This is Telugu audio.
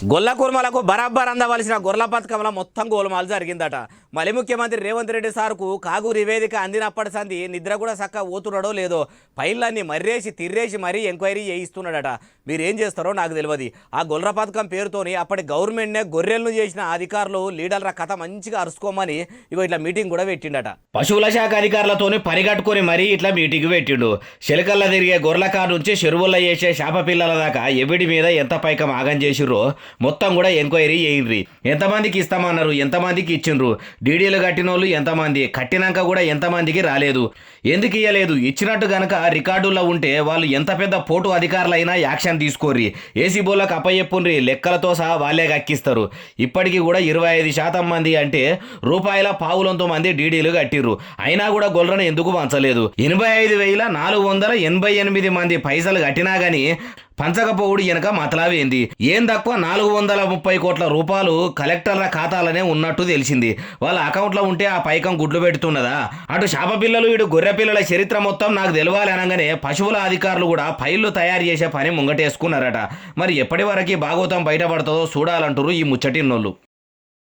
గొల్ల కుర్మలకు బరాబర్ అందవలసిన గొర్రెల పథకంలో మొత్తం గోలుమాలు జరిగిందట. మళ్ళీ ముఖ్యమంత్రి రేవంత్ రెడ్డి సార్కు కాగు నివేదిక అందినప్పటి సంది నిద్ర కూడా చక్క ఓతున్నాడో లేదో పైళ్ళన్నీ మర్రేసి తిర్రేసి మరీ ఎంక్వైరీ చేయిస్తున్నాడట. మీరేం చేస్తారో నాకు తెలియదు. ఆ గొర్రెల పథకం పేరుతోని అప్పటి గవర్నమెంట్నే గొర్రెలను చేసిన అధికారులు లీడర్ల కథ మంచిగా అరుచుకోమని ఇట్లా మీటింగ్ కూడా పెట్టిండట. పశువుల శాఖ అధికారులతోని పరిగట్టుకొని మరీ ఇట్లా మీటింగ్ పెట్టిండు. శిలకల్లా తిరిగే గొర్రెల కాడ నుంచి చెరువుల్లో చేసే శాప పిల్లల దాకా ఎవిడి మీద ఎంత పైకం ఆగం చేసిర్రో మొత్తం కూడా ఎంక్వైరీ చేయండి. ఎంతమందికి ఇస్తామన్నారు, ఎంతమందికి ఇచ్చిండ్రు, డీడీలు కట్టినోళ్ళు ఎంతమంది, కట్టినాక కూడా ఎంతమందికి రాలేదు, ఎందుకు ఇయ్యలేదు, ఇచ్చినట్టు గనక రికార్డుల్లో ఉంటే వాళ్ళు ఎంత పెద్ద పోటు అధికారులైనా యాక్షన్ తీసుకోర్రి, ఏసీ బోళ్ళకు అప్పచెప్పుండ్రి, లెక్కలతో సహా వాళ్ళే కక్కిస్తారు. ఇప్పటికీ కూడా 25% మంది అంటే రూపాయల పావులంతో మంది డీడీలు కట్టిర్రు. అయినా కూడా గొల్లను ఎందుకు పంచలేదు? 85,488 మంది పైసలు కట్టినా గానీ పంచకపోవుడు వెనక మతలావేంది? ఏం తక్కువ 430 కోట్ల రూపాయలు కలెక్టర్ల ఖాతాలనే ఉన్నట్టు తెలిసింది. వాళ్ళ అకౌంట్లో ఉంటే ఆ పైకం గుడ్లు పెడుతున్నదా? అటు శాప పిల్లలు ఇటు గొర్రె పిల్లల చరిత్ర మొత్తం నాకు తెలవాలి అనగానే పశువుల అధికారులు కూడా ఫైళ్లు తయారు చేసే పని ముంగటేసుకున్నారట. మరి ఎప్పటి వరకు భాగవతం బయటపడుతుందో చూడాలంటారు ఈ ముచ్చటిన్నోళ్ళు.